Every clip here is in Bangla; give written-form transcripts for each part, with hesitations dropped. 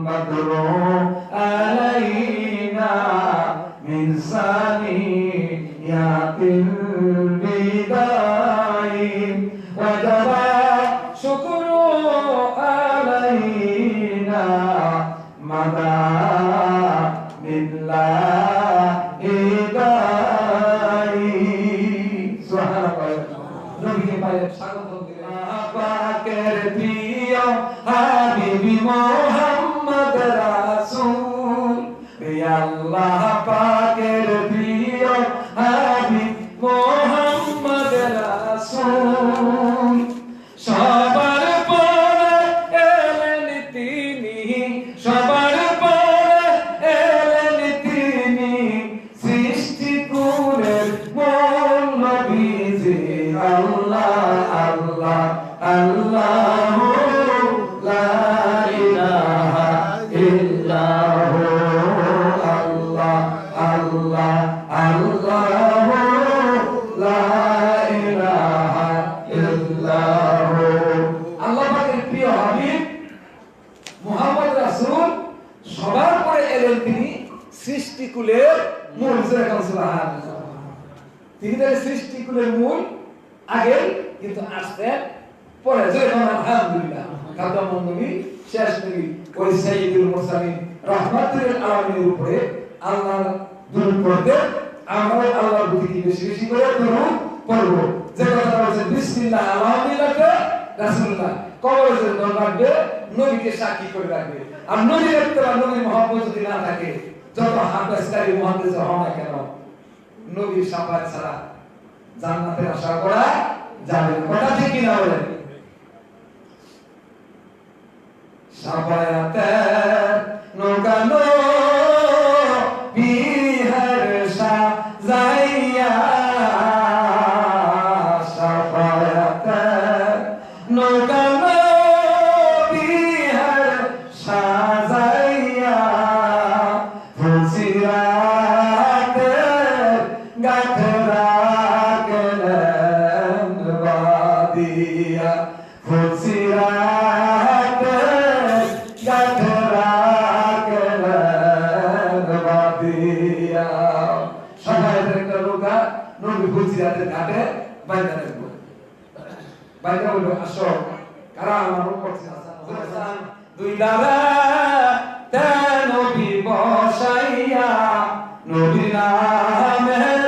بدر علينا من ثنيات الوداع وجب شكر علينا مدى بالله داعي سبحان الله নবীকে পায়ে স্বাগত দিলেন পাকের প্রিয় হাবিবি মুহাম্মদ রাসূল আল্লাহ পাকের প্রিয় হাবিব মুহাম্মদ রাসূল সবার পরে এলেন তিনি সবার পরে এলেন তিনি সৃষ্টি কুলের মূল নবীজি আল্লাহ আল্লাহ আল্লাহু লা ইলাহা ইল্লাহু আল্লাহ আল্লাহ আল্লাহু লা ইলাহা ইল্লাহু আল্লাহ পাকের প্রিয় হাবিব মুহাম্মদ রাসূল সবার পরে এলেন তিনি সৃষ্টিকুলের মূল সুবহানাল্লাহ তিনি তাহলে সৃষ্টিকুলের মূল আগে কিন্তু আসতেন পরে আলহামদুলিল্লাহ খাতামুন নবী শেষ নবী ওই সাইয়্যিদুল মুরসালিন রাহমাতুল আলামিনের উপরে আল্লাহর দুরূদ পড়তে আমরা আল্লাহর প্রতি বেশি বেশি করে দুরূদ পড়ব যে কথা বলছে বিসমিল্লাহ আলা মিল্লাতে রাসূলুল্লাহ কবরের জন্য রাখবে নবীকে সাক্ষী করে রাখবে আর নবীর ইত্তেবা নবীর মহব্বত যদি না থাকে যত হাফেজকারী মুহাদ্দিস হও না কেন নবীর শাফাত ছাড়া জান্নাতের আশা করা যাবে না কথা ঠিক কি না বলেন শাফায়াতে নৌকানো বিহার সাজাইয়া শাফায়াতে নৌকানো বিহার সাজাইয়া ফুলসিরাতে গাথরা গেলেন বাদিয়া ফুলসিরাতে গাথরা গেলেন বাদিয়া সবাই একটা নৌকা নবী ফুলসিরাতের ঘাটে বাইরে রাখবো বাইরে বলবো আসো কারা আমার উপর আসান দুই দাদা তে নবী বসাইয়া নবীর নামের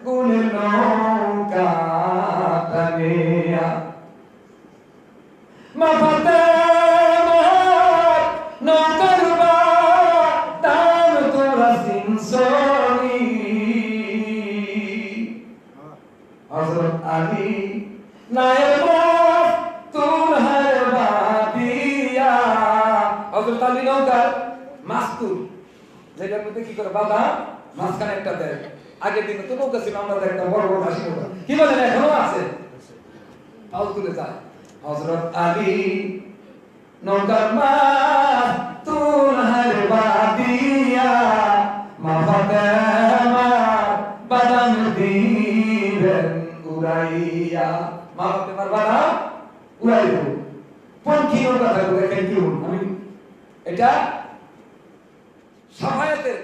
গুণ নৌকা টানিয়া মাফাতে নৌকার দাম তোরা সিনসনি হযরত আলী নায়েব তুলহার বাদিয়া হযরত আলী নৌকার মাস্তুর যেটার মধ্যে কি করে বাবা মাঝখানে একটা দেয় আগের দিনে তো নৌকা ছিল আমরা একটা বড় বড় হাসি নৌকা কি বলেন এখনো আছে পাল তুলে যায় হযরত আলী নৌকার মাস্তুর বাদিয়া মা ফাতেমা বাদাম দিবেন উড়াইয়া মা ফাতেমার বাদাম উড়াইব কোন কি নৌকা থাকবে দেখেন কি আমি এটা সাফায়াতের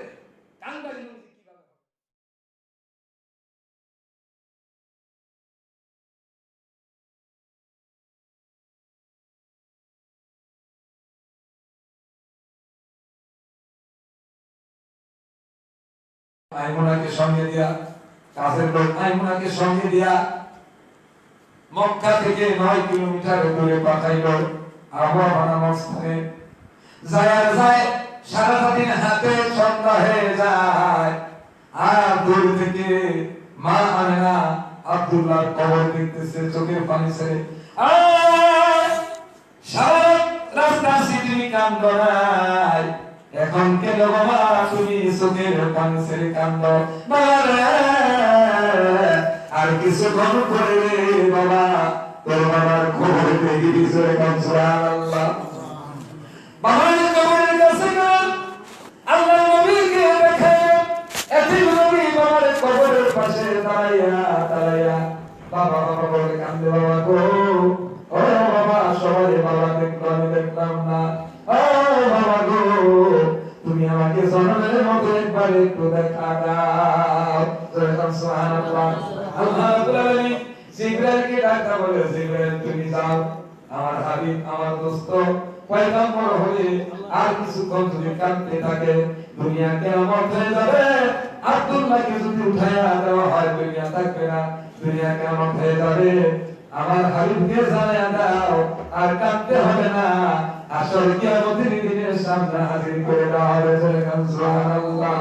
কাঙ্গালি নদী কিভাবে আইমুনাকে সঙ্গে দিয়া কাছের লোক আইমুনাকে সঙ্গে দিয়া মক্কা থেকে 9 কিলোমিটার দূরে পাঠাইল আবহাওয়া নামক স্থানে যায় সারাটা দিন হাতে সন্ধ্যা হয়ে যায় আর দূর থেকে মা আমেনা আব্দুল্লাহর কবর দেখতেছে চোখের পানি ছেড়ে সারা রাস্তা সিঁদুরি কান্দ নাই এখন কেন বাবা তুমি চোখের পানি ছেড়ে কান্দ আর কিছুক্ষণ পরে বাবা তোর বাবার খবর দেখি বিষয়ে সুবহানাল্লাহ বাবার কবরের কাছে গেল আল্লাহ নবীকে দেখে এতিম নবী বাবার কবরের পাশে দাঁড়াইয়া বাবা বলে কান্দে বাবা গো ও বাবা সবাই বাবা দেখলো আমি দেখলাম না ও বাবা গো জনমের মতো একবার একটু দেখা দাও। সুবহানাল্লাহ। আল্লাহ রাব্বুল আলামিন জিবরাইলকে ডাকা বলে, জিবরাইল তুমি যাও, আমার হাবিব আমার দোস্ত পয়গম্বর হয়ে আর কিছুক্ষণ যদি কাঁদতে থাকে দুনিয়া কিয়ামত হয়ে যাবে। আব্দুল্লাহকে যদি উঠায়া দেওয়া হয় দুনিয়া থাকবে না, দুনিয়া কিয়ামত হয়ে যাবে। আমার হাবিবকে জানায়া দাও আর কাঁদতে হবে না, আসল কিয়ামতের দিনের সামনে হাজির করে দেওয়া হবে। সুবহানাল্লাহ।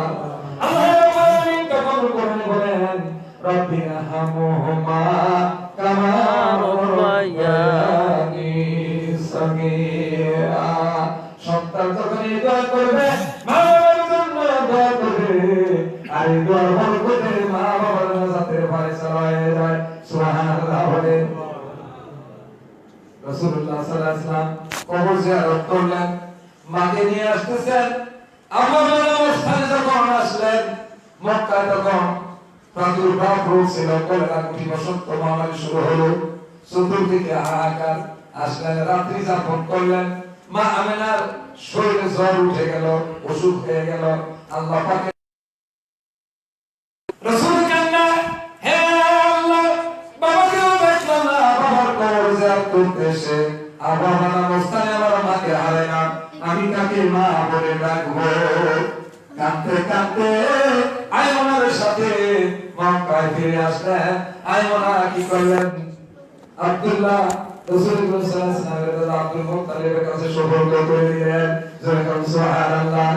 আল্লাহ রাব্বুল আলামিন তখন বলেন রব্বি রহমহুমা কামা রাব্বায়ানি সগীরা। সন্তান যখন এই দোয়া করবে, মা বাবার জন্য দোয়া করবে, আর এই দোয়ার বরকতে মা বাবার নাজাতের ফয়সালা হয়ে যায়। সুবহানাল্লাহ বলে রাসূলুল্লাহ সাল্লাল্লাহু আলাইহি ওয়াসাল্লাম কবর জিয়ারত করলেন, মাকে নিয়ে আসতেছেন। আমার অবস্থানে যখন আসলেন মক্কায়, তখন প্রাদুর্ভাব রোগ ছিল, কলেরা কুটি বসন্ত মহামারী শুরু হলো, চতুর্দিকে হাহাকার। আসলেন, রাত্রি যাপন করলেন। মা আমেনার শরীরে জ্বর উঠে গেল, অসুখ হয়ে গেল। আল্লাহ পাকে রাসূল কান্না, হে আল্লাহ, বাবাকেও দেখলাম না, বাবার কবর জিয়ারত করতে এসে আবার বাবা অবস্থানে আমার মাকে হারাই না, আমি কাকে মা বলে ডাকবো? কাঁদতে কাঁদতে আয়মনার সাথে মক্কায় ফিরে আসলেন। আয়মনা কি করলেন? আব্দুল্লাহ রাসূলুল্লাহ সাল্লাল্লাহু আলাইহি ওয়াসাল্লাম আব্দুল মুত্তালিবের কাছে সুপর্দ করে দিলেন। সুবহানাল্লাহ।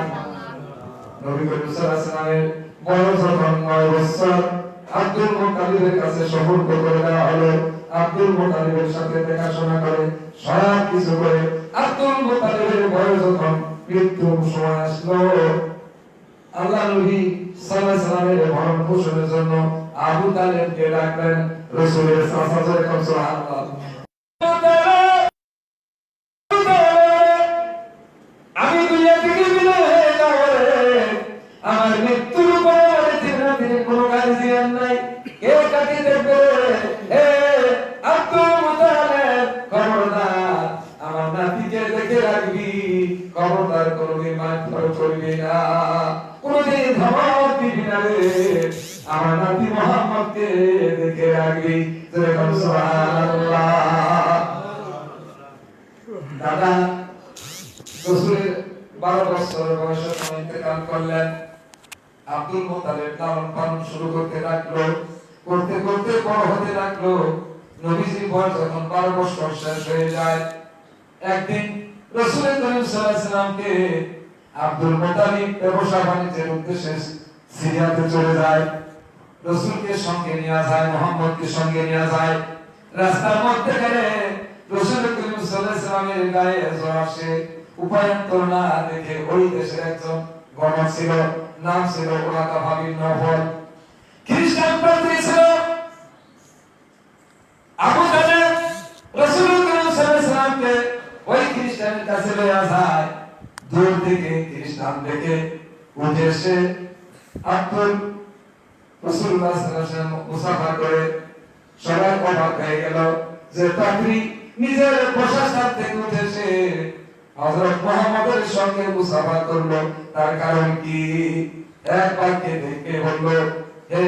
নবী করিম সাল্লাল্লাহু আলাইহি ওয়াসাল্লামের বয়স যখন 9 বছর, আব্দুল মুত্তালিবের কাছে সুপর্দ করে দেওয়া হলো। আব্দুল মুত্তালিবের সাথে দেখাশোনা করে সব কিছু করে আব্দুল মুত্তালিবের বয়স যখন মৃত্যুর সময় আসলো, আল্লাহ নবী সাল্লাল্লাহু আলাইহি ওয়াসাল্লামের ভরণ পোষণের জন্য আবু তালেবকে ডাকলেন। রাসূলের চাচা যখন সুবহানাল্লাহ, আমি দুনিয়া থেকে বিদায় হয়ে যাব রে, আমার মৃত্যুর পরে তিনি কোনো কাজ দিয়েন নাই, কে কাটি দেখবে? হে আব্দুল মুতালেব, খবরদার আমার নাতিকে দেখে রাখবি, খবরদার কোনোদিন মারধর করবি না, কোনোদিন ধমক দিবি না রে, আমার নাতি মুহাম্মদকে দেখে রাখবি। সুবহানাল্লাহ। দাদা রাসূলের 12 বছর বয়সে ইন্তেকাল করলেন। আব্দুল মুত্তালিব লালন পালন শুরু করতে লাগলো, করতে করতে বড় হতে লাগলো। নবীজির বয়স যখন 12 বছর শেষ হয়ে যায়, একদিন রাসূল করিম সাল্লাল্লাহু আলাইহি ওয়াসাল্লামকে আব্দুল মুত্তালিব ব্যবসা বাণিজ্যের উদ্দেশ্যে সিরিয়াতে চলে যায়। রাসূলকে সঙ্গে নিয়ে যায়, মুহাম্মদকে সঙ্গে নিয়ে যায়। রাস্তার মধ্যে গেলে রাসূল করিম সাল্লাল্লাহু আলাইহি ওয়াসাল্লামের গায়ে জ্বর আসে। উপায়ন্তর না দেখে ওই দেশের একজন গণক ছিল, নাম ছিল উরাকা বিন নওফল, খ্রিস্টান পাদ্রী ছিল। আবু তালেব রাসূল করিম সাল্লাল্লাহু আলাইহি ওয়াসাল্লামকে ওই খ্রিস্টানের কাছে লইয়া যায়। দূর থেকে খ্রিস্টান দেখে উঠে এসে আব্দুল রাসূলুল্লাহ সাল্লাল্লাহু আলাইহি ওয়াসাল্লাম মুসাফা করে সবাই অবাক হয়ে গেল যে পাদ্রী নিজের প্রশাসন থেকে উঠে এসে হযরত মুহাম্মদের সঙ্গে মুসাফা করলো। তার কারণ কি? এক বাক্যে দেখে বলল, হে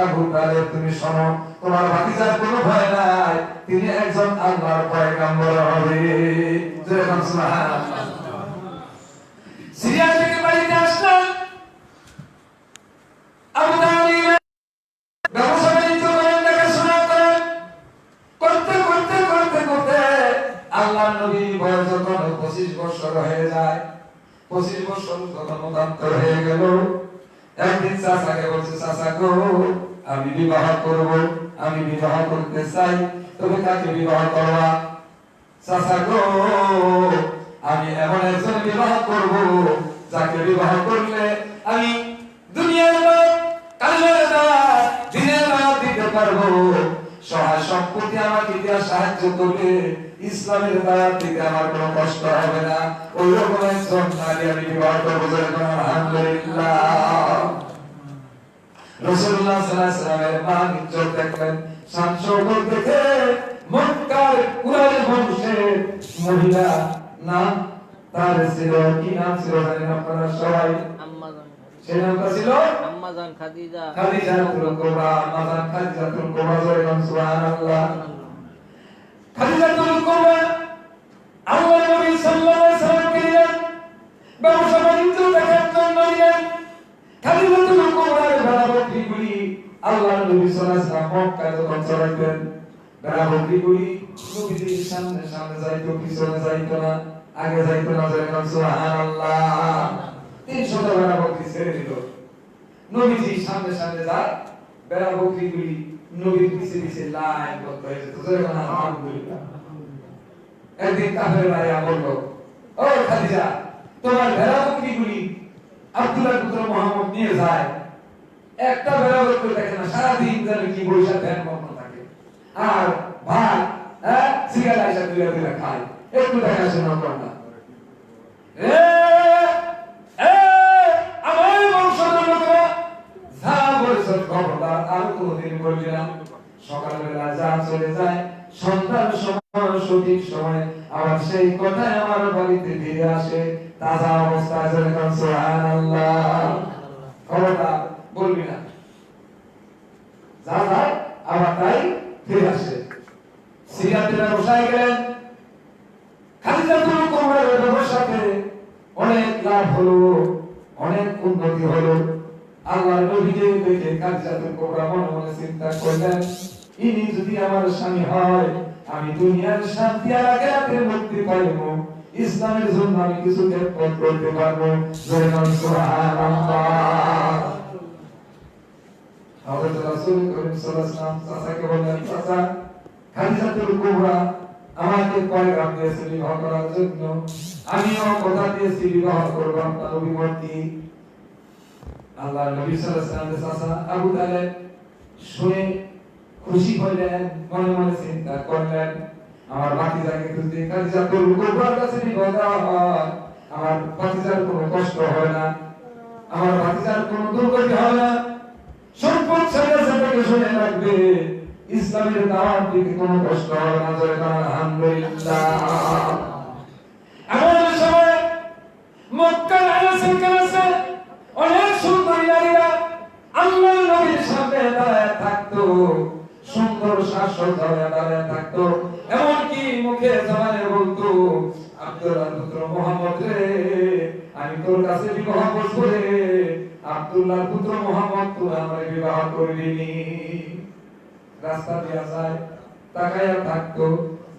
আবু তালেব, তুমি শোনো, তোমার ভাতিজার কোনো ভয় নাই, তিনি একজন আল্লাহর পয়গম্বর হবে। সুবহানাল্লাহ। সিরিয়া থেকে বাড়িতে আসলেন আবু তালেব, ব্যবসা বাণিজ্য করেন, দেখাশোনা করেন, করতে করতে করতে করতে আল্লাহর নবী বয়স যখন 25 বছর হয়ে যায়, 25 বছর যখন মতান্তর হয়ে গেল, একদিন চাচাকে বলছে, চাচা গো, আমি বিবাহ করব, আমি বিবাহ করতে চাই, তুমি কাকে বিবাহ করবা? চাচা গো, আমি এমন একজন বিবাহ করব যাকে বিবাহ করলে আমি দুনিয়ার লোক কালের দাওয়াত দিনের দাওয়াত দিতে পারবো, সহায় সম্পত্তি আমাকে দিয়া সাহায্য করবে, ইসলামের দাওয়াত দিতে আমার কোনো কষ্ট হবে না, ওই রকম একজন নারী আমি বিবাহ করবো। আলহামদুলিল্লাহ। রাসূলুল্লাহ সাল্লাল্লাহু আলাইহি ওয়াসাল্লামের মান ইজ্জত দেখলেন, শান শৌকত দেখে মক্কার কুরাইশ বংশের মহিলা নাম তার ছিল কি নাম ছিল জানেন আপনারা সবাই? সে নামটা ছিল আম্মাজান খাদিজা। খাদিজাতুল কুবরা। আম্মাজান খাদিজাতুল কুবরা, জোরে বলুন সুবহানাল্লাহ। খাদিজাতুল কুবরা আল্লাহর নবী সাল্লাল্লাহু আলাইহি সাল্লামকে নিলেন, ব্যবসা বাণিজ্য দেখার জন্য নিলেন। খাদিজাতুল কুবরার ভেড়া বকরিগুলি আল্লাহর নবী সাল্লাল্লাহু আলাইহি সাল্লাম মক্কায় যখন চড়াইতেন, ভেড়া বকরিগুলি নবীজির সামনে সামনে যাইতো, পিছনে যাইতো না, আগে যাইতো না, জোরে বলুন সুবহানাল্লাহ। 300টা ভেড়া বকরি ছেড়ে দিল, নবীজি সামনে সামনে যায়, ভেড়া বকরিগুলি নবীর পিছে পিছে লাইন করতে হয়েছে, তো জোরে বলুন আলহামদুলিল্লাহ। একদিন কাফের ভাইয়া বলল, ও খাদিজা, তোমার ভেড়া বকরিগুলি আব্দুল্লাহ পুত্র মুহাম্মদ নিয়ে যায়, একটা ভেড়া বকরি দেখে না, সারাদিন যেন কি বৈশা ধ্যান মগ্ন থাকে, আর ভাত সিগারেট আইসা দুইয়া দুইয়া খায়, একটু দেখাশোনা কর না। আমার বংশধর লোকেরা যা বলেছ খবরদার আর কোনোদিন বলবি না। সকালবেলা যা চলে যায়, সন্ধ্যার সময় সঠিক সময় আবার সেই কথায় আমার বাড়িতে ফিরে আসে, তাজা অবস্থায়। যেরকম সুবহানাল্লাহ, খবরদার বলবি না, যা যায় আবার তাই ফিরে আসে। সিরিয়াতে বসায় গেলেন। খাদিজাতুল কুবরার ব্যবসাতে অনেক লাভ হলো, অনেক উন্নতি হলো। আল্লাহর নবীকে দেখে খাদিজাতুল কুবরা মনে মনে চিন্তা করলেন, ইনি যদি আমার স্বামী হয়, আমি দুনিয়ার শান্তি আর আখিরাতের মুক্তি পাইব, ইসলামের জন্য আমি কিছু খেদমত করতে পারবো। জয় সুবহানাল্লাহ। হযরত রাসূল করিম সাল্লাল্লাহু আলাইহি ওয়াসাল্লাম চাচাকে বললেন, চাচা, খাদিজাতুল কুবরা আমাকে পয়গাম দিয়েছে বিবাহ করার জন্য, আমিও কথা দিয়েছি বিবাহ করব আপনার অভিমতি। আল্লাহর নবী সাল্লাল্লাহু আলাইহি ওয়াসাল্লামের চাচা আবু তালেব শুনে খুশি হলেন, মনে মনে চিন্তা করলেন, আমার ভাতিজাকে যদি খাদিজাতুল কুবরার কাছে বিবাহ দেওয়া হয়, আমার ভাতিজার কোনো কষ্ট হবে না, আমার ভাতিজার কোনো দুর্গতি হবে না, সম্পদ ছেড়ে সেটাকে শুনে রাখবে, ইসলামের দাওয়াত দিতে কোনো কষ্ট হবে না। জয় আলহামদুলিল্লাহ। এমন সময় মক্কার আনাসে কানাসে অনেক সুন্দরী নারীরা আল্লাহর নবীর সামনে দাঁড়ায় থাকতো, সুন্দর সাজসজ্জায় দাঁড়ায় থাকতো, এমনকি মুখে জবানে বলতো, আব্দুল্লাহ পুত্র মুহাম্মদ রে, আমি তোর কাছে বিবাহ করব রে, আব্দুল্লাহ পুত্র মুহাম্মদ, তুই আমারে বিবাহ করবি নি। রাস্তা দিয়ে যায়, তাকায়া থাকতো,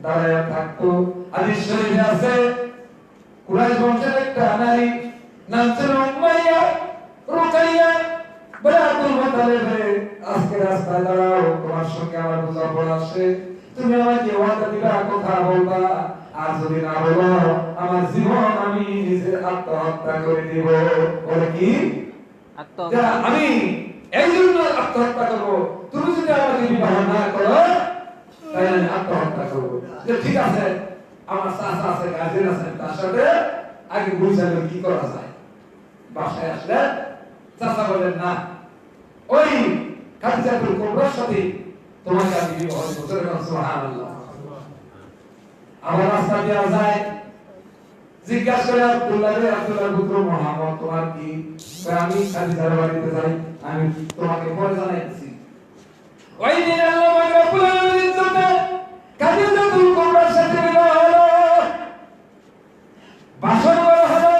দাঁড়ায়া থাকতো। হাদিস শরীফে আছে, কুরাইশ বংশের একটা নারী নাম ছিল উমাইয়া রুকাইয়া, বলে আব্দুল মুত্তালিব রে, আজকে রাস্তায় দাঁড়াও, তোমার সঙ্গে আমার বোঝাপড়া আছে, তুমি আমাকে ওয়াদা দিবা, কথা বলবা, আর যদি না বলো আমার জীবন আমি নিজে আত্মহত্যা করে দিব। বলে কি আত্মহত্যা? আমি এই জন্য আত্মহত্যা করবো, তুমি যদি আমাকে বিবাহ না করো তাহলে আমি আত্মহত্যা করবো। ঠিক আছে, আমার চাচা আছে, গার্জেন আছে, তার সাথে আগে বুঝালে কি করা যায়। বাসায় আসলে চাচা বলেন, না, ওই খাদিজাতুল কুবরার সাথে তোমাকে আমি বিবাহ করতে দেব। সুবহানাল্লাহ। আমার রাস্তা দিয়ে যায়, জিজ্ঞাসা করে আব্দুল্লাহ রে, আব্দুল্লাহ পুত্র মুহাম্মদ, তোমার কি? আমি খাদিজার বাড়িতে যাই, আমি তোমাকে পরে জানাইছি। ওই দিন আল্লাহ পাক রব্বুল আলামিন ইজ্জতে খাদিজাতুল কুবরার সাথে বিবাহ হলো, বাসর করা হলো,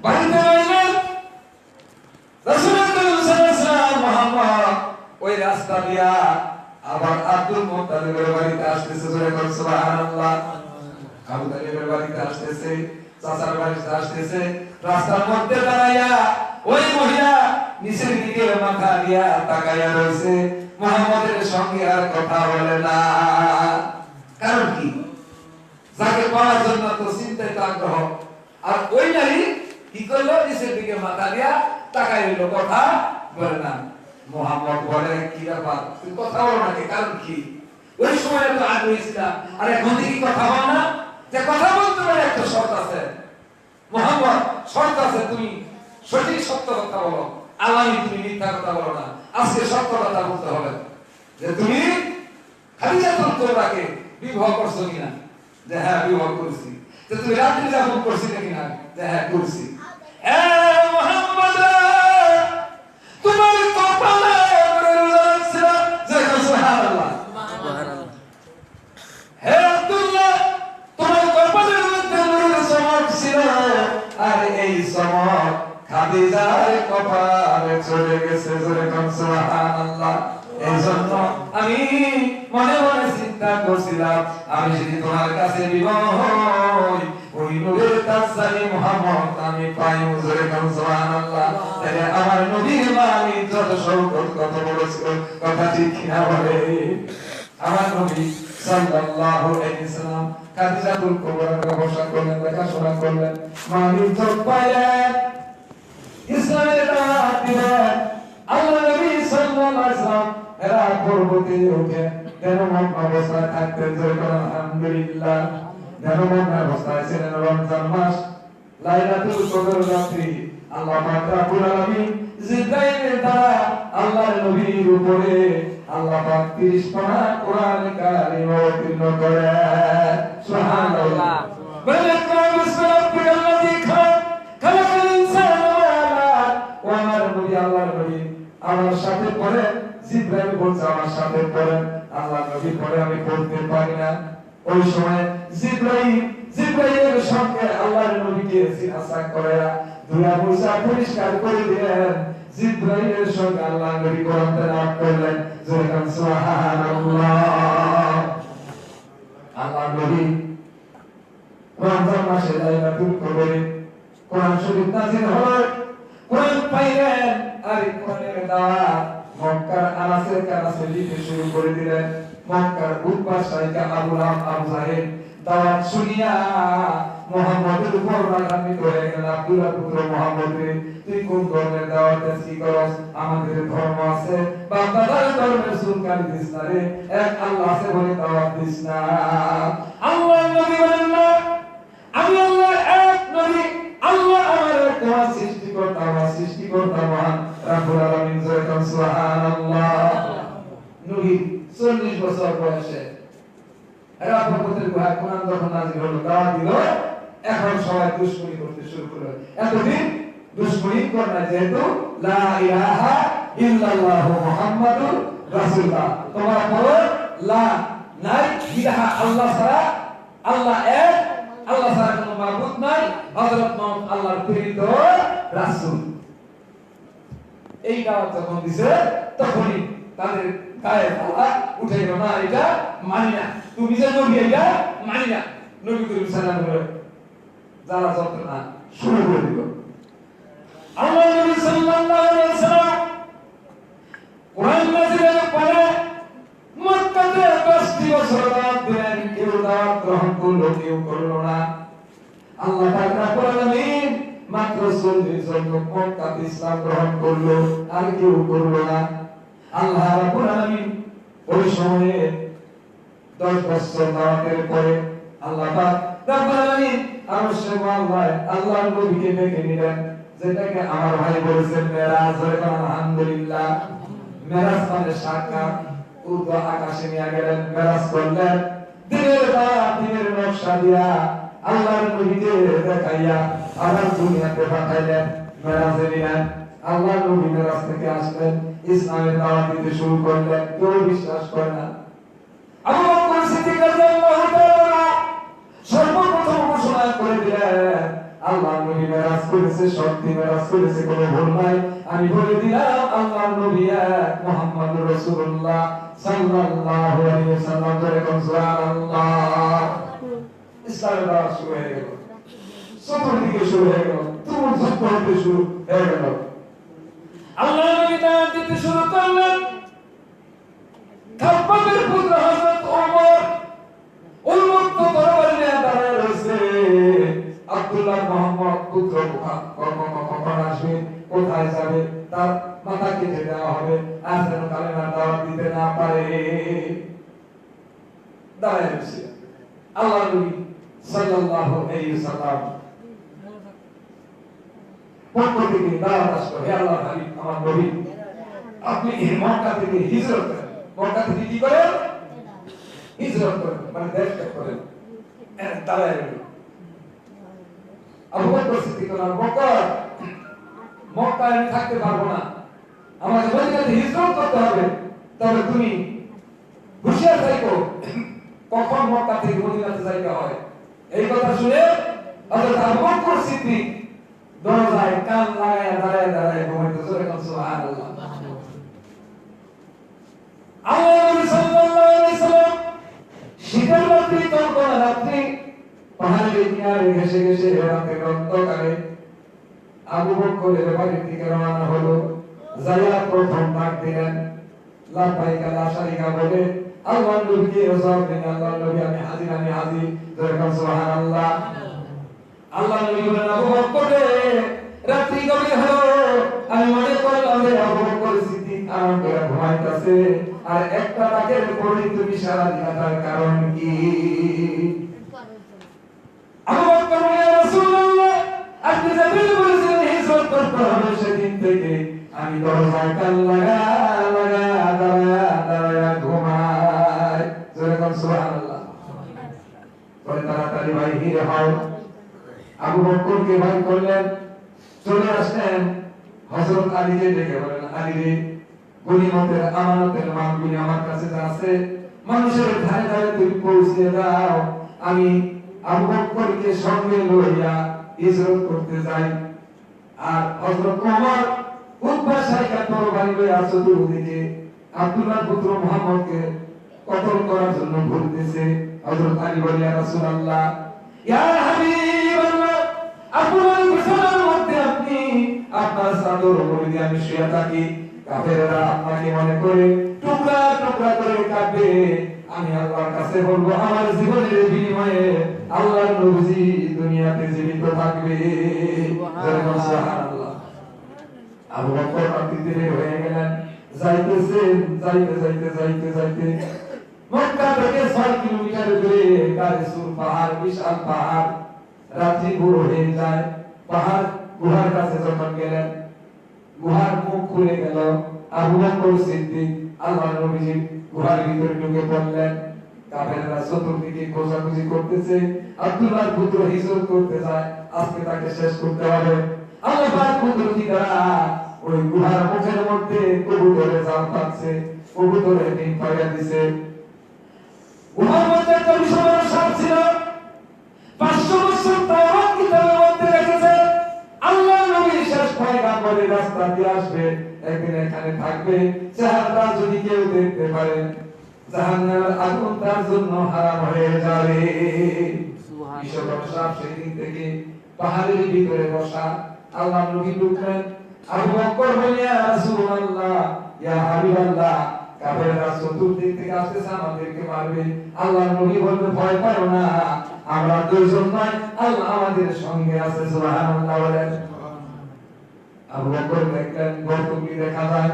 বাড়িতে রইলেন রাসূলুল্লাহ সাল্লাল্লাহু আলাইহি ওয়াসাল্লাম মুহাম্মদ। ওই রাস্তা দিয়া আবার আব্দুল মুত্তালিবের বাড়িতে আসতেছে, সুবহানাল্লাহ। আবু তালেবের বাড়িতে আসতেছে, চাচার বাড়িতে আসতেছে, রাস্তার মধ্যে দাঁড়াইয়া ওই মহিলা নিচের দিকে মাথা দিয়া তাকাইয়া রয়েছে, মুহাম্মদের সঙ্গে আর কথা বলে না। কারণ কি? যাকে পাওয়ার জন্য তো চিন্তায় আগ্রহ। আর ওই নারী কি করলো? নিচের দিকে মাথা দিয়া তাকাই রইল, কথা বলে না। মুহাম্মদ বলে, কি ব্যাপার, তুই কথা বলো না? কারণ কি? ওই সময় তো আগ্রহী ছিলাম, আর এখন কি কথা বল না? যে কথা বলতে পারে একটা শর্ত আছে মুহাম্মদ, শর্ত আছে, তুমি সঠিক সত্য কথা বলো, আল্লাহই তুমি মিথ্যা কথা বলো না। আজকে সত্য কথা বলতে হবে যে তুমি খাদিজাতুল কুবরাকে বিবাহ করছো কিনা। যে হ্যাঁ, বিবাহ করেছি। তুমি রাত্রি যাপন করছিলে কিনা? হ্যাঁ করছি। মোহাম্মদ তোমার কপালে ছিল যে সুবহানাল্লাহ। হে আব্দুল্লাহ তোমার কপালের মধ্যে নূরের চমক ছিল, আর এই চমক খাদিজার কপালে চলে গেছে। জোরে কোন সুবহানাল্লাহ। এই জন্য আমি মনে মনে চিন্তা করছিলাম, আমি যদি তোমার কাছে বিবাহ হই, ওই নূরের তাজদারি মুহাম্মদ আমি পাই। জোরে কোন সুবহানাল্লাহ। তাহলে আমার নবীর মানি যত শৌকত কত বড় ছিল, কথা ঠিক কিনা বলে? আমার নবী সাল্লাল্লাহু আলাইহি সাল্লাম খাদিজাতুল কুবরার ব্যবসা করলেন, দেখাশোনা করলেন, মানি যোগ পাইলেন, ইসলামের দাওয়াত দিলেন। আল্লাহ নবী সাল্লাল্লাহু আলাইহি সাল্লাম এরা পর্বতে উঠে ধ্যানমগ্ন অবস্থায় থাকতেন। জোরে বলেন আলহামদুলিল্লাহ। ধ্যানমগ্ন অবস্থায় ছিলেন। রমজান মাস, লাইলাতুল কদর রাত্রি। আল্লাহ পাক রব্বুল আলামিন জিবরাইলের দ্বারা আল্লাহর নবীর উপরে আল্লাহ পাক 30 পারা কোরআন কারীম অবতীর্ণ করেন। সুবহানাল্লাহ। বলে কোরআন বিসমিল্লাহির খালাকাল ইনসানা ওয়া আমার নবী আল্লাহর নবী আমার সাথে পড়ে, জিবরাইল বলছে আমার সাথে পড়েন। আল্লাহর নবী পড়ে, আমি পড়তে পারি না। ওই সময় জিবরাইলের সঙ্গে আল্লাহর নবীকে সিনাসাক করে দুয়া মুসা পরিষ্কার করে দিলেন। জিবরাইলের সঙ্গে আল্লাহর নবী কোরআন তেলাওয়াত করলেন। জোরে বলেন সুবহানাল্লাহ। আল্লাহর নবী রমজান মাসে লাইলাতুল কদরে কোরআন শরীফ নাযিল হয়, কোরআন পাইলেন। আর কোরআনের দাওয়াত মক্কার আনাসে কানাসে দিতে শুরু করে দিলেন। মক্কার উৎপাত শাইখা আবু লাহাব আবু জাহেল দাওয়াত শুনিয়া মুহাম্মদের উপর রাগান্বিত হয়ে গেলেন। আব্দুল্লাহ পুত্র মুহাম্মদ রে, তুই কোন ধর্মের দাওয়াত দিস, কি করস? আমাদের ধর্ম আছে, বাপদাদার ধর্মের সুলকানি দিস না রে, এক আল্লাহ আছে বলে দাওয়াত দিস না। আল্লাহর নবী বলেন না, আমি আল্লাহর এক নবী, আল্লাহ আমার তোমার সৃষ্টিকর্তা, আমার সৃষ্টিকর্তা মহান রব্বুল আলামিন। জোরে কোন সুবহানাল্লাহ। নবী 40 বছর বয়সে এরা পর্বতের গুহায় কোরআন যখন নাযিল হলো, দাওয়াত দিল, এখন সবাই দুশমনি করতে শুরু করলো। এতদিন দুশমনি করে না, যেহেতু লা ইলাহা ইল্লাল্লাহ মুহাম্মাদুর রাসূলুল্লাহ, তোমরা বলো লা নাই ইলাহা, আল্লাহ ছাড়া, আল্লাহ এক, আল্লাহ ছাড়া কোনো মাবুদ নাই, হযরত মুহাম্মদ আল্লাহর প্রেরিত রাসূল। এই দাওয়াত যখন দিছে তখনই তাদের গায়ে পালা উঠে গেল, না এটা মানি না, তুমি যে নবী এটা মানি না। নবী করিম সাল্লাল্লাহু আলাইহি ওয়াসাল্লাম যারা যন্ত্রণা শুরু করে দিল। আল্লাহ নবী সাল্লাল্লাহু আলাইহি ওয়াসাল্লাম কোরআন নাযিলের পরে মক্কাতে 10টি বছর দাওয়াত দিলেন, কেউ দাওয়াত গ্রহণ করলো, কেউ করলো না। আল্লাহ পাক রব্বুল আলামিন মাত্র 40 জন লোক মক্কাতে ইসলাম গ্রহণ করলো, আর কেউ করলো না। আল্লাহ রাব্বুল আলামিন ওই সময়ে 10 বছর দাওয়াতের পরে আল্লাহ পাক রব্বুল আলামিন আরশে মুআল্লায় আল্লাহর নবীকে ডেকে নিলেন, যেটাকে আমার ভাই বলেছেন মেরাজ। আলহামদুলিল্লাহ। মেরাজ মানে সাক্ষাৎ। উর্দু আকাশে নিয়ে গেলেন, মেরাজ করলেন, দিনের রাত দিনের নকশা দিয়া আল্লাহর নবীকে দেখাইয়া আবার দুনিয়াতে পাঠাইলেন, মেরাজে নিলেন। আল্লাহ নবী মেরাজ থেকে আসলেন, ইসলামের দাওয়াত দিতে শুরু করলেন, কেউ বিশ্বাস করে না। আবু বকর সিদ্দিক রাদিয়াল্লাহু তাআলা সর্বপ্রথম ঘোষণা করে দিলেন, আল্লাহ নবী মেরাজ করেছে, সত্যি মেরাজ করেছে, কোনো ভুল নাই। আমি বলে দিলাম আল্লাহ নবী এক, মুহাম্মদুর রাসূলুল্লাহ সাল্লাল্লাহু আলাইহি ওয়াসাল্লাম। সুবহানাল্লাহ। ইসলামের দাওয়াত শুরু হয়ে গেল, চতুর্দিকে শুরু হয়ে গেল, তুমুল যুদ্ধ হতে শুরু হয়ে গেল। আল্লাহ নবী দাওয়াত দিতে শুরু করলেন। খাব্বাবের পুত্র হযরত ওমর উন্মুক্ত তরবারি নিয়ে দাঁড়িয়ে রয়েছে। আব্দুল্লাহ মুহাম্মদ পুত্র কখন আসবে, কোথায় যাবে, তার মাথা কেটে দেওয়া হবে, আর যেন কালেমার দাওয়াত দিতে না পারে। দাঁড়িয়ে রয়েছে। আল্লাহ নবী সাল্লাল্লাহু আলাইহি ওয়াসাল্লাম পক্ষ থেকে দাওয়াত আসলো, হে আল্লাহর হাবিব, আমার নবী, আপনি মক্কা থেকে হিজরত করেন। মক্কা থেকে কি করেন? হিজরত করেন, মানে দেশ ত্যাগ করেন। দাঁড়ায় রইল। আবু বকর সিদ্দিক বললেন, বকর, মক্কায় আমি থাকতে পারবো না, আমাকে মদিনাতে হিজরত করতে হবে, তবে তুমি হুঁশিয়ার থাকো কখন মক্কা থেকে মদিনাতে যাইতে হয়। এই কথা শুনে হযরত আবু বকর সিদ্দিক দরজায় কান লাগায় দাঁড়ায় দাঁড়ায় ঘুমাইতেছে। সুবহানাল্লাহ। আল্লাহ নবী সাল্লাল্লাহু আলাইহি সাল্লাম শীতের রাত্রি, কনকনা রাত্রি, পাহাড়ের কিনারে ঘেঁষে ঘেঁষে রাতের অন্ধকারে আবু বকরের বাড়ির দিকে রওনা হলো। যাইয়া প্রথম ডাক দিলেন, লাব্বাইকা লা শারিকা বলে আল্লাহর নবীকে জবাব দিলেন, আল্লাহর নবী আমি হাজির, আমি হাজির। সুবহানাল্লাহ। আল্লাহর নবী বলেন, আবু বকর রাত্রি গভীর হলো, আমি মনে করলাম যে আবু বকর সিদ্দিক আরাম করে ঘুমাইতেছে, আর একটা ডাকের পরেই তুমি সারা দিলা, তার কারণ কি? আবু বকর বলে, ইয়া রাসূলুল্লাহ, আপনি যেদিন বলেছেন হিজরত করতে হবে, সেদিন থেকে আমি দরজায় কান লাগা ঘুমাই। সুবহানাল্লাহ। বলে তাড়াতাড়ি বাহির হও। আবু বকরকে বাই করলেন, চলে আসলেন হযরত আলীকে ডেকে বলেন, আলী রে, গনিমতের আমানতের মালগুলি আমার কাছে যা আছে মানুষের ধারে ধারে তুমি পৌঁছে দাও, আমি আবু বকরকে সঙ্গে লইয়া হিজরত করতে যাই। আর হযরত ওমর উতবা সাইকা তরবারি লইয়া চতুর্দিকে আব্দুল্লাহ পুত্র মুহাম্মদকে কতল করার জন্য ঘুরতেছে। হযরত আলী বলে, ইয়া রাসূলুল্লাহ, ইয়া হাবিবাল্লাহ, আপনার বিছানার মধ্যে আপনি আপনার চাদর উপরে দিয়ে আমি শুয়ে থাকি, কাফেররা আপনাকে মনে করে টুকরা টুকরা করে কাটবে, আমি আল্লাহর কাছে বলবো আমার জীবনের বিনিময়ে আল্লাহর নবী দুনিয়াতে জীবিত থাকবে। সুবহানাল্লাহ। আবু বকর রাত্রিতে বের হয়ে গেলেন, যাইতেছেন, যাইতে মক্কা থেকে 6 কিলোমিটার দূরে কারিসুর পাহাড়, বিশাল পাহাড়। রাত্রি ভোর হয়ে যায়, পাহাড় গুহার কাছে যখন গেলেন, গুহার মুখ খুলে গেল। আবু বকর সিদ্দিক আল্লাহর নবীর গুহার ভিতরে ঢুকে পড়লেন। কাফেররা চতুর্দিকে খোঁজাখুঁজি করতেছে, আব্দুল্লাহর পুত্র হিজরত করতে যায়, আজকে তাকে শেষ করতে হবে। আল্লাহ পাক কুদরতি দ্বারা ওই গুহার মুখের মধ্যে কবুতরের জাল পাচ্ছে, কবুতরের ডিম পাড়া দিছে। গুহার মধ্যে একটা বিশাল সাপ ছিল, 500 বছর তাওরাত কিতাবের মধ্যে রেখেছে আল্লাহর নবী শেষ পয়গাম্বরের রাস্তা দিয়ে আসবে, একদিন এখানে থাকবে, চেহারাটা যদি কেউ দেখতে পারে জাহান্নামের আগুন তার জন্য হারাম হয়ে যাবে। বিশ্বকর্মা সাহেব সেদিন থেকে পাহাড়ের ভিতরে বসা। আল্লাহর নবী ঢুকলেন, আবু বকর বললেন, ইয়া রাসূলুল্লাহ, ইয়া হাবিবাল্লাহ, কাফেররা চতুর্দিক থেকে আসতেছে, আমাদেরকে মারবে। আল্লাহর নবী বললেন, ভয় পাও না, আমরা দুইজন নয়, আল্লাহ আমাদের সঙ্গে আছে। সুবহানাল্লাহ বলেন। আবু বকর দেখলেন গর্তগুলি দেখা যায়,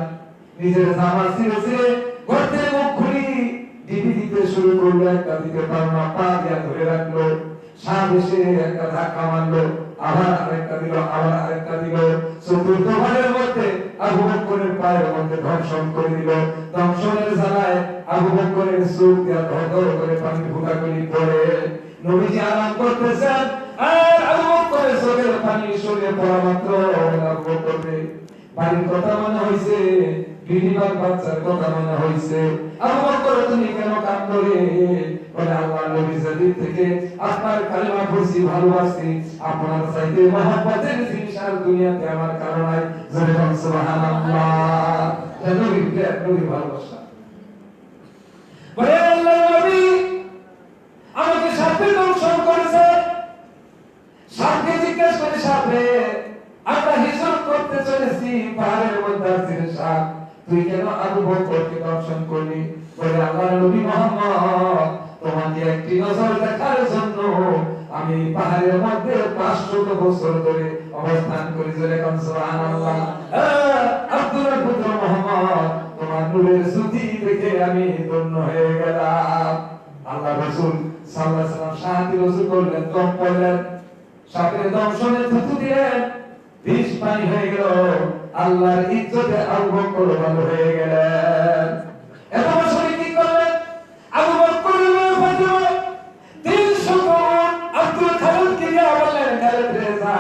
নিজের জামা ছিঁড়ে গর্তের মুখ খুলি ডিবি দিতে শুরু করলো। একটা দিকে পারনা পা দিয়া ধরে রাখলো, সাপ এসে একটা ধাক্কা মারলো, আবার আরেকটা দিল, আবার আরেকটা দিল। চতুর্থবারের মধ্যে আবু বকরের পায়ের মধ্যে ধর্ষণ করে দিল। দংশনের জ্বালায় আবু বকরের চোখ দিয়া ধর ধর করে পানি ফুটাগুলি পড়ে। নবীজি আরাম করতেছেন, আর আবু বকরের চোখের পানি সরিয়ে পড়া মাত্র আবু বকরের বাড়ির কথা মনে হইছে, বিনিবার বাচ্চার কথা মনে হইছে। আবু বকর, তুমি কেন কাঁদো রে? বলে, আল্লাহর নবী যেদিন থেকে আপনার কালিমা পড়ছি, ভালোবাসি, আপনার চাইতে মহব্বতের জিনিস আর দুনিয়াতে আমার কারণ নাই। জোরে বল সুবহানাল্লাহ। নবীর ভালোবাসা। বলে, আল্লাহর নবী আমাকে সাপে দংশন করেছে। সাপকে জিজ্ঞেস করে, সাপে আমরা হিজরত করতে চলেছি, পাহাড়ের মধ্যে আছে সাপ, তুই কেন আবু বকরকে দর্শন করলি? বলে, আল্লাহর নবী মুহাম্মদ, তোমাকে একটি নজর দেখার জন্য আমি পাহাড়ের মধ্যে 500 বছর ধরে অবস্থান করি। জোরে বল সুবহানাল্লাহ। আব্দুল্লাহ পুত্র মুহাম্মদ, তোমার নূরের জ্যোতি দেখে আমি ধন্য হয়ে গেলাম। আল্লাহ রাসূল সাল্লাল্লাহু আলাইহি ওয়াসাল্লাম শান্তি রসুল করলেন, দম পড়লেন, সাপের দংশনে থুতু দিলেন, বিষ পানি হয়ে গেল। আল্লাহর ইজ্জতে আবু বকর ভালো হয়ে গেলেন। এত বছর কি করলেন? আবু বকরের ফাতিমা 300 আব্দুল খালিদকে দিয়ে বললেন, খালিদ রেজা,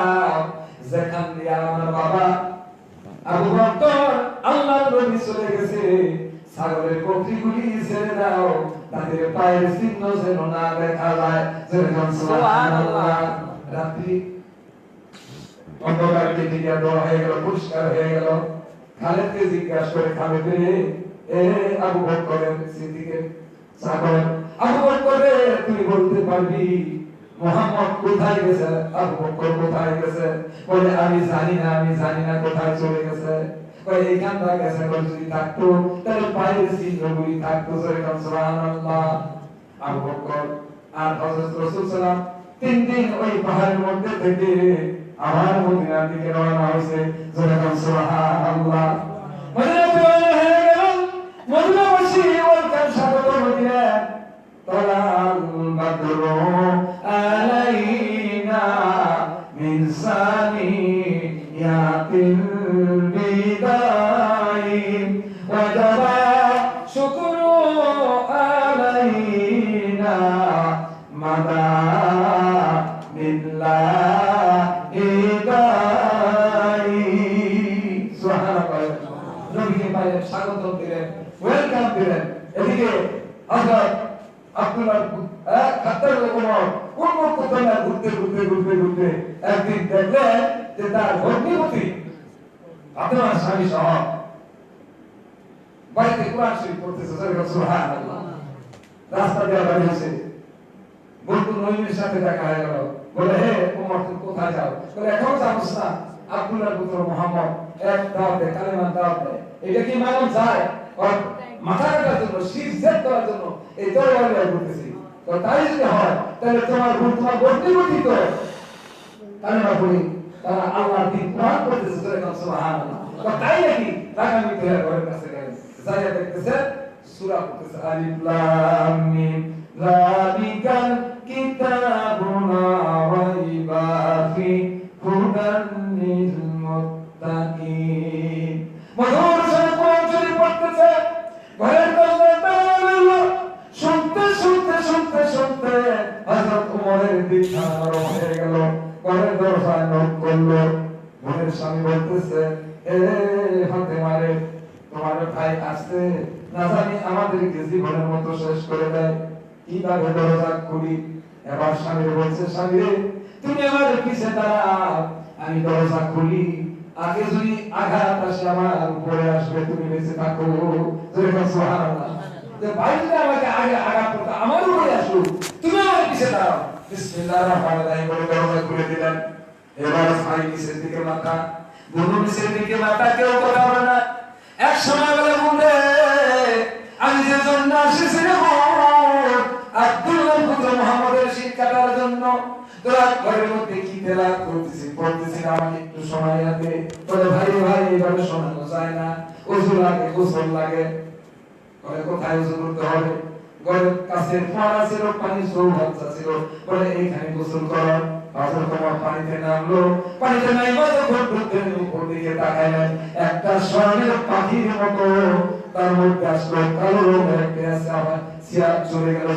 ছাগলের বকরিগুলি ছেড়ে দাও, তাদের পায়ের চিহ্ন যেন না দেখা যায়। যেরকম সুবহানাল্লাহ। রাত্রি অন্ধকার কেটে গিয়ে দোয়া হয়ে গেল, পরিষ্কার হয়ে গেল। খালেদকে জিজ্ঞাসা করে, খালেদ রে, এ আবু বকরের সিদ্দিকের ছাগল, আবু বকর রে, তুই বলতে পারবি মুহাম্মদ কোথায় গেছে? আবু বকর কোথায় গেছে? বলে আমি জানি না, আমি জানি না কোথায় চলে গেছে। কই এইখানটা গেছে, বলে যদি থাকতো তাহলে পায়ের চিহ্নগুলি থাকতো। সুবহানাল্লাহ। আবু বকর আর হযরত রাসূল সাল্লাল্লাহু তিন দিন ওই পাহাড়ের মধ্যে থেকে আমার মদিনার দিকে রওনা হয়েছে। সুবহানাল্লাহ। মদিনা হয়ে গেল, মদিনাবাসী ওয়েলকাম, স্বাগত মদিনা। طلع البدر علينا من ثنيات الوداع وجب شكر علينا مدى بالله داعي সুবহানাল্লাহ। নবীকে পাইলেন, স্বাগত দিলেন, ওয়েলকাম দিলেন। এদিকে হযরত আব্দুল্লাহ খাত্তার ওমর কোথায় ঘুরতে ঘুরতে ঘুরতে ঘুরতে একদিন দেখলেন যে তার ভগ্নিপতি আপনার স্বামী সহ বাড়িতে কোরআন শরীফ পড়তেছে। সুবহানাল্লাহ। রাস্তা দিয়ে বাড়ি হয়েছে, বন্ধু নইমের সাথে দেখা হয়ে গেল। বলে, হে ওমর, তুমি কোথায় যাও? বলে, এখন যাবস না, আব্দুল্লাহর পুত্র মুহাম্মদ এক দাওয়াতে কালেমার দাওয়াতে, এটা কি মানব যায়? মাথা কাটার জন্য, শির জেদ করার জন্য এই তরবারি আর করতেছি। তো তাই যদি হয় তাহলে তোমার বন্ধুগতি তো কালেমা পড়ি, তারা আল্লাহর দ্বীন কোরআন করতেছে। সুবহানাল্লাহ। তো তাই নাকি আগামী তৈরি ঘরের কাছে গেলেন, যাইয়া দেখতেছে সূরা পড়তেছে, আলিফ লাম মিম যালিকাল কিতাবু লা রাইবা ফি হুদান লিল মুত্তাকিন। মধুর সুরে কোরআন শরীফ পড়তেছে, ঘরের দরজা তালা, শুনতে শুনতে শুনতে শুনতে হযরত ওমরের দিক নরম হয়ে গেল। ঘরের দরজায় নক করলো। ঘরের স্বামী বলতেছে, এ ফাতেমা রে, তোমার ভাই আসছে, না জানি আমাদেরকে জীবনের মতো শেষ করে দেয়, কিভাবে দরজা খুলি। এবার স্বামী বলছে, স্বামী রে, তুমি আমার পিছে দাঁড়াও, আমি দরজা খুলি। আগে যদি আঘাত আসে আমার উপরে আসবে, তুমি বেঁচে থাকো। সুবহানাল্লাহ। যে ভাই যদি আমাকে আগে আঘাত করতে আমার উপরে আসলো, তুমি আমার পিছে দাঁড়াও। বিসমিল্লাহির রহমানির রহিম বলে দরজা খুলে দিলেন। এবার ভাই নিচের দিকে মাথা, বন্ধু নিচের দিকে মাথা, কেউ কথা বলে না। এক সময় বলে, বন্ধে আমি যে জন্য এসেছি রে আব্দুল্লাহ পুত্র মুহাম্মদের শীত কাটার জন্য, তোরা ঘরের মধ্যে কি তেলাওয়াত পড়তেছি না, আমাকে একটু সময় দে। বলে, ভাই ভাই এইভাবে শোনানো যায় না, ওযু লাগে, গোসল লাগে। বলে, কোথায় ওযু করতে হবে? ঘরের কাছে ফোয়ারা ছিল, পানি সৌভাগ্য ছিল। বলে, এইখানে গোসল করো। হযরত ওমর পানিতে নামলো। পানিতে নাইবা যখন ঢুকলেন, উপর দিকে তাকাইলেন, একটা স্বর্ণের পাখির মতো তার মধ্যে আসলো, কালো রঙের একটা আছে, আবার সিয়ার চলে গেল।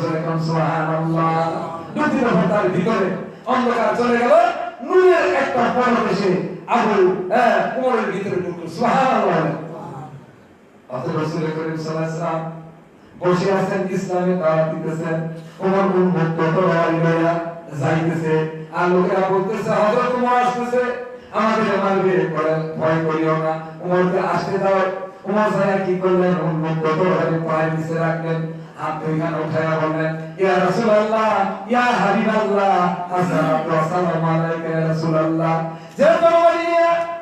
সুবহানাল্লাহ। দুটি রকম তার ভিতরে অন্ধকার চলে গেল, নূরের একটা পলক এসে আবু ওমরের ভিতরে ঢুকলো। সুবহানাল্লাহ। হযরত রাসূল করিম সাল্লাল্লাহু আলাইহি ওয়াসাল্লাম বসে আছেন, ইসলামে দাওয়াত দিতেছেন। ওমর উন্মুক্ত তরবারি লইয়া যাইতেছে, আর লোকেরা বলতেছে, হযরত ওমর আসতেছে, আমাদের মারবে, বলেন ভয় করিও না, ওমরকে আসতে দাও। ওমর সাহেব কি করলেন? উন্মুক্ত তরবারি পায়ের নিচে রাখলেন, হাত দুইখানে উঠায়া বললেন, ইয়া রাসূলুল্লাহ, ইয়া হাবিবাল্লাহ, আসসালাতু ওয়াসসালামু আলাইকা ইয়া রাসূলুল্লাহ। যে তরবারি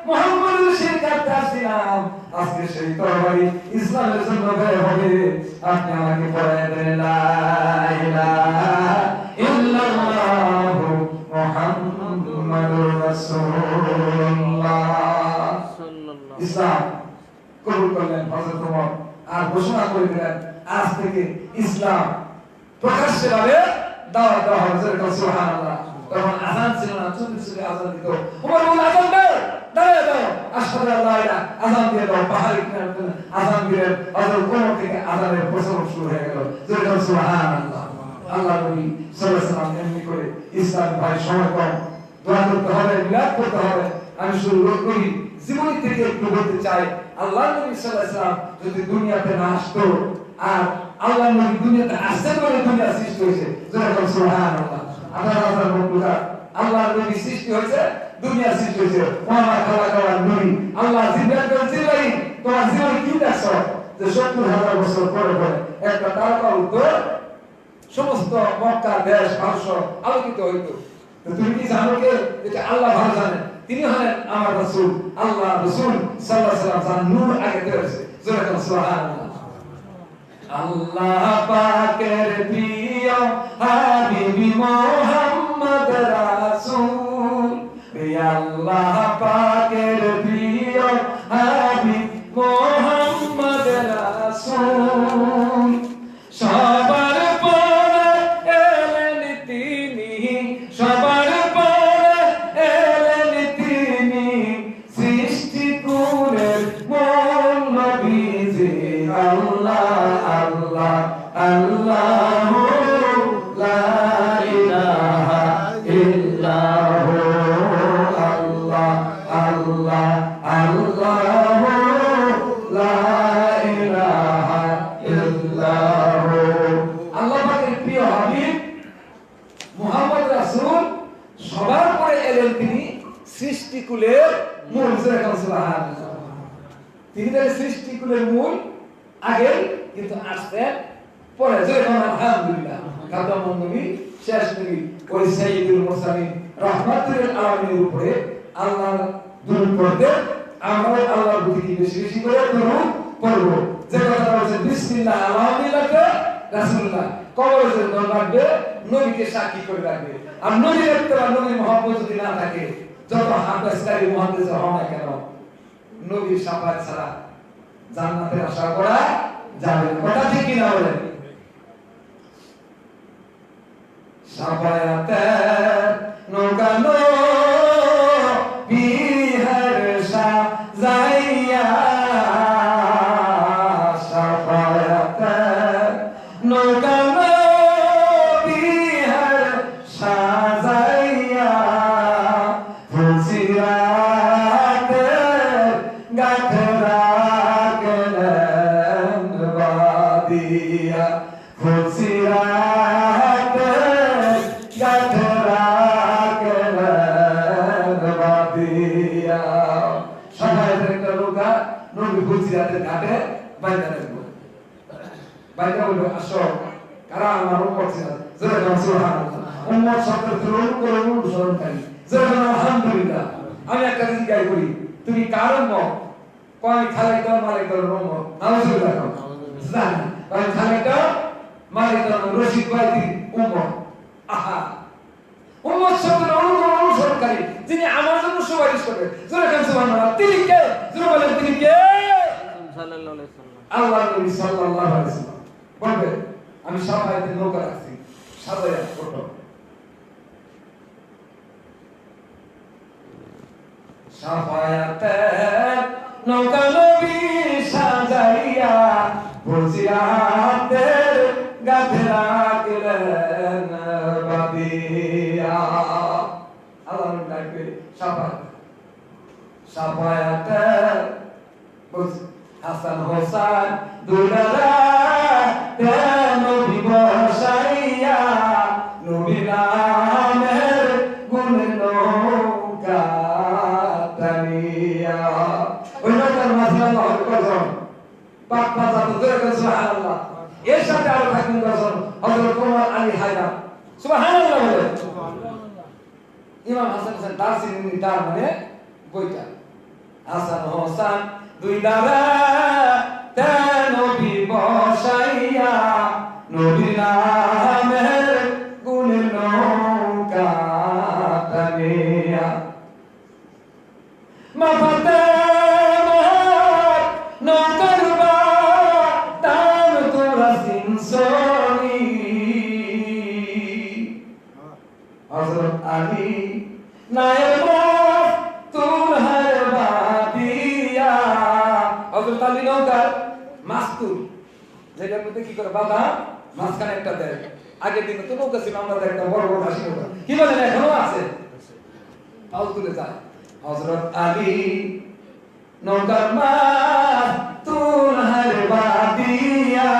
মুহাম্মদের শির কাটতে আসছিলাম, আজকে সেই তরবারি ইসলামের জন্য ব্যয় হবে। আপনি আমাকে পড়ায় দেন, লা ইলাহা ইল্লাল্লাহু মুহাম্মাদুর রাসূলুল্লাহ। ইসলাম কবুল করলেন হযরত ওমর, আর ঘোষণা করে দিলেন, আজ থেকে ইসলাম প্রকাশ্যে ভাবে দাওয়াত দেওয়া হবে। সুবহানাল্লাহ। তখন আযান ছিল না, চুপি চুপি আযান দিত। ওমর বলল, আযান দাও, দাঁড়িয়ে দাও, আশহাদু আল্লা ইলাহা, আযান দিয়ে দাও। পাহাড়ি কিনারে আযান দিলেন। হযরত ওমর থেকে আযানের প্রচলন শুরু হয়ে গেল। সুবহানাল্লাহ। আল্লাহ নবী সাল্লাল্লাহু আলাইহি ওয়াসাল্লাম এমনি করে, ইসলাম ভাই সময় কম, দোয়া করতে হবে, মিলাদ করতে হবে। আমি শুরু করি জীবনী থেকে একটু বলতে চাই, আল্লাহ নবী সাল্লাল্লাহু আলাইহি ওয়াসাল্লাম যদি দুনিয়াতে না আসতো, আর আল্লাহ নবী দুনিয়াতে আসতে বলে দুনিয়া সৃষ্টি হয়েছে, যেরকম সুবহানাল্লাহ। আল্লাহ নবী সৃষ্টি হয়েছে, দুনিয়া সৃষ্টি হয়েছে, ওমা খালাকাল নবী। আল্লাহ জিব্রাইল বলছিল, তোমার জীবনে কি দেখছো যে ৭০,০০০ বছর পরে পরে একটা তারকা উঠতো, সমস্ত মক্কা দেশ ভারত আলোকিত হইতো। তুমি কি জানো কে? এটা আল্লাহ ভালো জানেন, তিনি হলেন আমার রাসূল। আল্লাহ রাসূল সাল্লাল্লাহু আলাইহি ওয়াসাল্লাম যার নূর আগে বেরোছে, যেরকম সুবহানাল্লাহ। আল্লাহ পাকের প্রিয় হাবিবি মুহাম্মদ রাসূল, আল্লাহ পাকের প্রিয় হাবিব মুহাম্মদ রাসূল। সবার পরে এলেন তিনি, সবার পরে এলেন তিনি, সৃষ্টি কুলের মূল নবীজি। আল্লাহ আল্লাহ আল্লাহু লা ইলাহা ইল্লাহু, আল্লাহ আল্লাহ আল্লাহু লা ইলাহা ইল্লাহু। আল্লাহ পাকের প্রিয় হাবিব মুহাম্মদ রাসূল, সবার পরে এলেন তিনি, সৃষ্টিকুলের মূল। সুবহানাল্লাহ। তিনি তাহলে সৃষ্টিকুলের মূল আগে, কিন্তু আসতেন পরে। যেরকম আলহামদুলিল্লাহ, খাতামুন নবী, শেষ নবী, ওই সাইয়্যিদুল মুরসালিন রাহমাতুল আলামিনের উপরে আল্লাহ দুরূদ পড়তে, আমরা আল্লাহর প্রতি বেশি বেশি করে দুরূদ পড়ব। যে কথা বলছে বিসমিল্লাহ আলা মিল্লাতে রাসূলুল্লাহ, কবরের জন্য রাখবে, নবীকে সাক্ষী করে রাখবে। আর নবীর ইত্তেবা, নবীর মহব্বত যদি না থাকে, যত হাফেজকারী মুহাদ্দিস হও না কেন, নবীর শাফাত ছাড়া জান্নাতের আশা করা যাবে না। কথা ঠিক কি না বলেন? শাফায়াতে নৌকানো বিহার সাজাইয়া, শাফায়াতে নৌকানো বিহার সাজাইয়া, ফুলসিরাতে গাথরা গেলেন বাদিয়া, ফুলসিরাতে গাথরা গেলেন বাদিয়া। সবাই একটা নৌকা নবী ফুলসিরাতের ঘাটে বাইরে রাখবো, বাইরে বলবে আসো কারা আমার উম্মত ছিলেন, যেরকম সুবহানাল্লাহ। উম্মত শব্দের অনুসরণকারী, যেরকম আলহামদুলিল্লাহ। আমি একটা জিনিস গাই করি, তুমি কার উম্মত? কয় খালেক দল মালিক দল উম্মত, নাউজুবিল্লাহ। জানি কয় খালেক দল মালিক দল রশিদ ভাইদের উম্মত। আহা, উম্মত শব্দের অনুসরণকারী, যিনি আমার জন্য সুপারিশ করবে, যেরকম সুবহানাল্লাহ। তিনি কে? জোরে বলেন, তিনি কে? সাল্লাল্লাহু আলাইহি ওয়াসাল্লাম, আল্লাহর নবী সাল্লাল্লাহু আলাইহি ওয়াসাল্লাম। বলবে আমি সাফায়াতে নৌকা রাখছি, সাজায়া ফটো, সাফায়াতে নৌকা নবী সাজাইয়া, ফুলসিরাতের গাথে রাখলেন বাদিয়া। আল্লাহ ডাকবে সাফায়াত, সাফায়াতে হাসান হোসেন দুলারা নবী বসাইয়া, নবী নামের গুণ নৌকা টানিয়া। ওই নৌকার মাঝে আল্লাহ কজন পাক পাতা তো যেরকম সুবহানাল্লাহ। এর সাথে আরো থাকবেন কজন, হযরত ওমর আলী হায়দার, সুবহানাল্লাহ বলে। ইমাম হাসান হোসেন দারসিনী, তার মানে বইটা, হাসান হোসেন দুই দাদা নবী বসাইয়া, নবী নামের গুণ নৌকা টানিয়া। মাফাতে নৌকার বাতাম তোরা সিনসনি, হযরত আলী নায়েব তুলহার বাদিয়া। হযরত আলী নৌকার মাস্তুর, যেটার মধ্যে কি করে বাধা, মাঝখানে একটা দেয়। আগের দিনে তো নৌকা ছিল, আমরা একটা বড় বড় হাসি নৌকা, কি বলেন এখনো আছে, পাল তুলে যায়। হযরত আলী নৌকার মাছ তুলহার বাদিয়া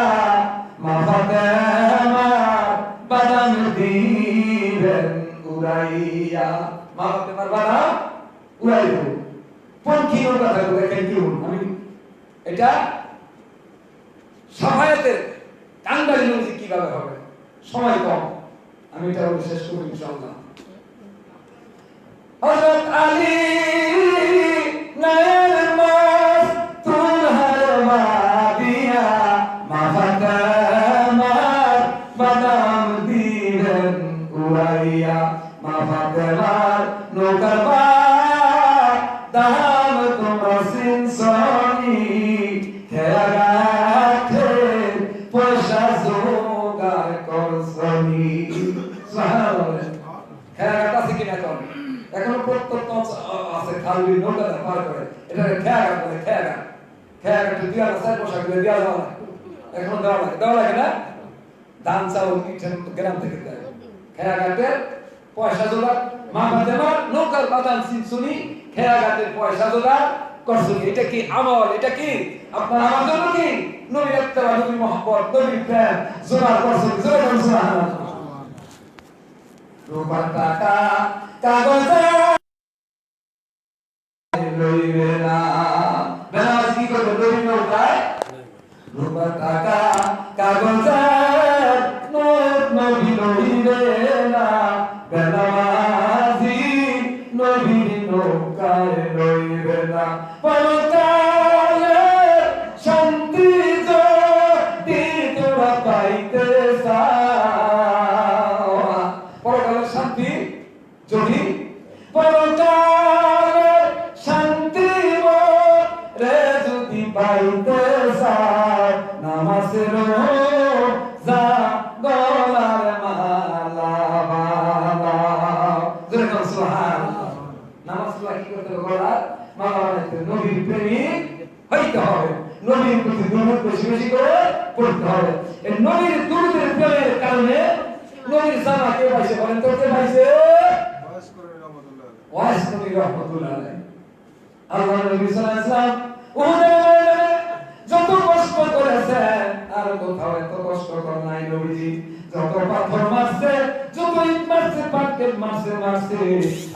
মা ফাতেমার বাদাম দিবেন উড়াইয়া মা ফাতেমার বাদাম উড়াইব পঙ্খী নৌকা থাকবে দেখেন কি আমি এটা সাফায়াতের কান্ডারি নদী কিভাবে হবে সময় কম আমি এটা শেষ করব ইনশাআল্লাহ হযরত আলী নায়ের মাস তুলহার বাদিয়া মা ফাতেমার বাদাম দিবেন উড়াইয়া মা ফাতেমার নৌকার বাদাম তোমরা সিনসনি খেয়াঘাটে পয়সা জোগাড় করছনি সুবহানাল্লাহ খেয়াঘাট আছে কিনা এখনো প্রত্যন্ত আছে খালবি নৌকা পার করে এটা খেয়াঘাট বলে খেয়াঘাট দিয়া আছে পোশাক দিয়ে দেওয়া যাবে এখনো দেওয়া লাগে না ধান চাউল ইটেন গ্রাম থেকে দেয় খেয়াঘাটের পয়সা জোগাড় মা ফাতেমার নৌকার বাদাম সিনসুনি খেয়াঘাটের পয়সা জোগাড় করছুন এটা কি আমল এটা কি আপনার আমার জন্য কি নবী ইত্তেবা নবী মুহাম্মদ নবী প্রেম জোগাড় করছুন সুবহানাল্লাহ রূপার টাকা কাগজে লইবে না বেনারস কি করবে লইবে নৌকায় রূপার টাকা কাগজে নোট নবী লইবে না বেনারসি নবী নৌকায় লইবে না পরকালে শান্তি যদি তোরা পাইতে চাও পরকালে শান্তি যদি পরকালে শান্তি রে যদি পাইতে চাও নামাজের রোজা গলার মালা বানাও যেরকম সুবহানাল্লাহ নামাজ কি করতে গলার মালা বানাইতে নবীর প্রেমিক হইতে হবে নবীর প্রতি দুরূদ বেশি বেশি করে পড়তে হবে এই নবীর দুরূদের প্রেমের কারণে নবীর জানা কে পাইছে বলেন তো কে পাইছে ওয়াইস নবী রাহমাতুল্লাহ আলাইহি আল্লাহ নবী সাল্লাল্লাহু আলাইহি ওয়াসাল্লাম উহুদের ময়দানে যত কষ্ট করেছেন আর কোথাও এত কষ্ট করে নাই নবীজি যত পাথর মারছে যত ইট মারছে পাটকেল মারছে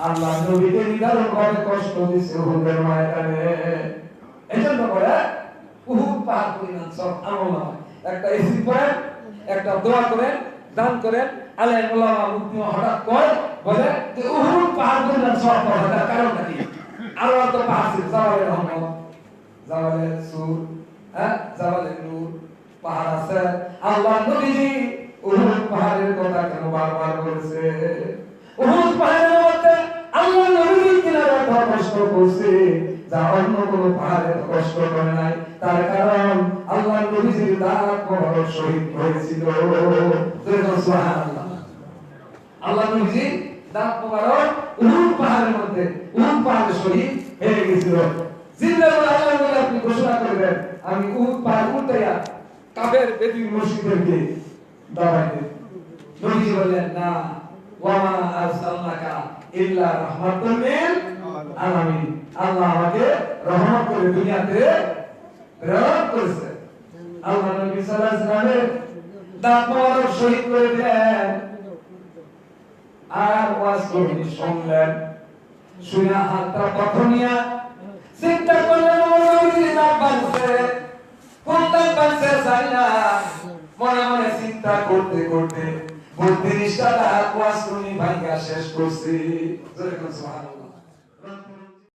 আল্লাহ নবীকে নিদারুণ ভাবে কষ্ট দিয়েছে উহুদের ময়দানে এজন্য করে উহুদ পাহাড় পরিমাণ সব আমল নামায় একটা ইসিম করেন একটা দোয়া করেন দান করেন আলেম ওলামা মুফতি হঠাৎ কয় বলে যে উহুদ পাহাড় পরিমাণ সব পাওয়া তার কারণটা কি আরো তো পাহাড় ছিল জাবালে রহমত জাবালে সুর জাবালে নূর পাহাড় আছে আল্লাহ নবীজি উহুদ পাহাড়ের কথা কেন বারবার বলছে উহুদ পাহাড়ের মধ্যে আল্লাহ নবীজি কিনারে কষ্ট করছে যা অন্য কোনো পাহাড়ে কষ্ট করে নাই তার কারণ আল্লাহ নবীজির দাঁত মোবারক শহীদ হয়েছিল সুবহানাল্লাহ আল্লাহ নবীজি দাঁত মোবারক উহুদ পাহাড়ের মধ্যে উহুদ পাহাড়ে শহীদ হয়ে গেছিল জিন্দাবাদ আল্লাহ বলে আপনি ঘোষণা করবেন আমি উহুদ পাহাড় উল্টাইয়া কাফের বেদুইন মুশরিকদেরকে দাওয়াত দেব নবীজি বললেন না ওয়ামা আরসালনাকা ইল্লা রাহমাতাল লিল আলামিন আল্লাহ আমাকে রহমত করে দুনিয়াতে প্রেরণ করেছে আল্লাহ নবী সাল্লাল্লাহু আলাইহি ওয়াসাল্লামের দাঁত মোবারক শহীদ করে দিলেন আর ওয়াজ করে শুনলেন শুনে হাতটা পথনিয়া চিন্তা করলেন নবীর দাঁত বানছে কোন দাঁত বানছে জানি না মনে মনে চিন্তা করতে করতে 32টা দাঁত ওয়াজ করে ভাঙা শেষ করছি সুবহানাল্লাহ